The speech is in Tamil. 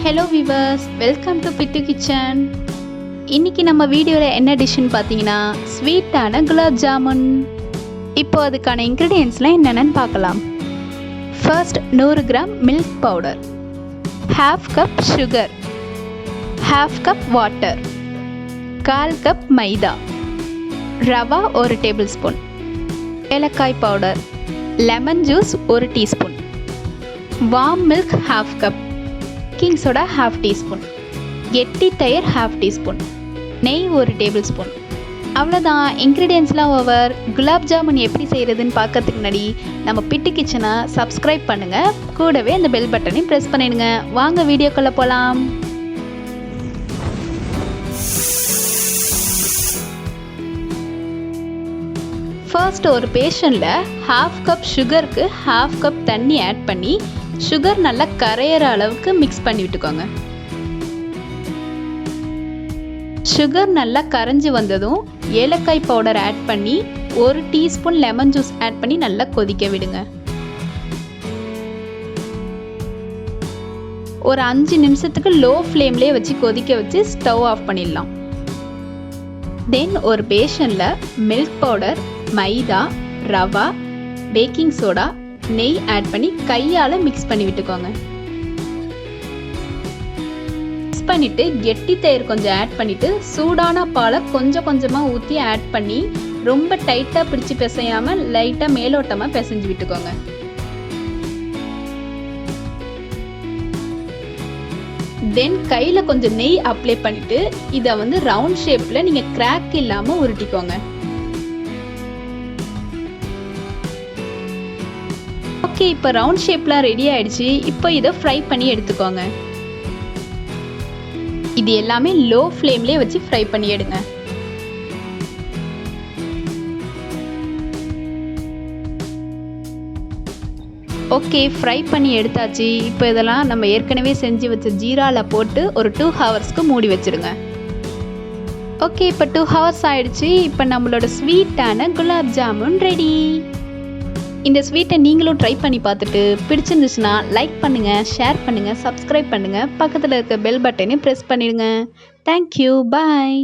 Hello viewers, welcome to Pittu kitchen. இன்னைக்கு நம்ம வீடியோல என்ன டிஷ்னு பாத்தீங்கன்னா ஸ்வீட்டான குலாப் ஜாமுன். இப்போ அதுக்கான இன்கிரிடியன்ட்ஸ்லாம் என்னென்னு பார்க்கலாம். First 100 gram milk powder, ½ cup sugar, ½ cup water, 1/4 cup maida, rava 1 tablespoon, ஏலக்காய் powder, lemon juice 1 teaspoon, warm milk ½ cup, baking soda ½ teaspoon, கெட்டி தயிர் ½ டீஸ்பூன், நெய் 1 டேபிள் ஸ்பூன். அவ்வளோதான், இன்க்ரீடியன்ஸ்லாம் ஓவர். குலாப் ஜாமுன் எப்படி செய்கிறதுன்னு பார்க்கறதுக்கு முன்னாடி நம்ம பிட்டு கிச்சனை சப்ஸ்கிரைப் பண்ணுங்கள், கூடவே அந்த பெல் பட்டனையும் ப்ரெஸ் பண்ணிடுங்க. வாங்க வீடியோக்குள்ளே போகலாம். ஃபர்ஸ்ட் ஒரு பேஷனில் ½ கப் சுகருக்கு ½ கப் தண்ணி ஆட் பண்ணி சுகர் நல்லா கரையிற அளவுக்கு மிக்ஸ் பண்ணி விட்டுக்கோங்க. சுகர் நல்லா கரைஞ்சி வந்ததும் ஏலக்காய் பவுடர் ஆட் பண்ணி 1 டீஸ்பூன் லெமன் ஜூஸ் ஆட் பண்ணி நல்லா கொதிக்க விடுங்க. ஒரு 5 நிமிஷத்துக்கு லோ ஃப்ளேம்லேயே வச்சு கொதிக்க வச்சு ஸ்டவ் ஆஃப் பண்ணிடலாம். தென் ஒரு பேஷனில் மில்க் பவுடர், மைதா, ரவா, பேக்கிங் சோடா, நெய் ஆட் பண்ணி கையால் மிக்ஸ் பண்ணி விட்டுக்கோங்க. மிக்ஸ் பண்ணிவிட்டு கெட்டி தயிர் கொஞ்சம் ஆட் பண்ணிவிட்டு சூடான பாலை கொஞ்சம் கொஞ்சமாக ஊற்றி ஆட் பண்ணி ரொம்ப டைட்டாக பிடிச்சி பிசையாமல் லைட்டாக மேலோட்டமாக பிசைஞ்சு விட்டுக்கோங்க. தென் கையில் கொஞ்சம் நெய் அப்ளை பண்ணிவிட்டு இதை ரவுண்ட் ஷேப்பில் நீங்கள் கிராக் இல்லாமல் உருட்டிக்கோங்க. ஓகே, இப்போ ரவுண்ட் ஷேப்லாம் ரெடி ஆயிடுச்சு. இப்போ இதை ஃப்ரை பண்ணி எடுத்துக்கோங்க. இது எல்லாமே லோ ஃப்ளேம்லேயே வச்சு ஃப்ரை பண்ணி எடுங்க. ஓகே, ஃப்ரை பண்ணி எடுத்தாச்சு. இப்போ இதெல்லாம் நம்ம ஏற்கனவே செஞ்சு வச்ச ஜீராவில் போட்டு ஒரு 2 ஹவர்ஸ்க்கு மூடி வச்சுடுங்க. ஓகே, இப்போ 2 ஹவர்ஸ் ஆயிடுச்சு. இப்போ நம்மளோட ஸ்வீட்டான குலாப் ஜாமுன் ரெடி. இந்த ஸ்வீட்டை நீங்களும் ட்ரை பண்ணி பார்த்துட்டு பிடிச்சிருந்துச்சுன்னா லைக் பண்ணுங்கள், ஷேர் பண்ணுங்கள், சப்ஸ்கிரைப் பண்ணுங்கள், பக்கத்தில் இருக்க பெல் பட்டனையும் ப்ரெஸ் பண்ணிடுங்க. தேங்க்யூ, பாய்.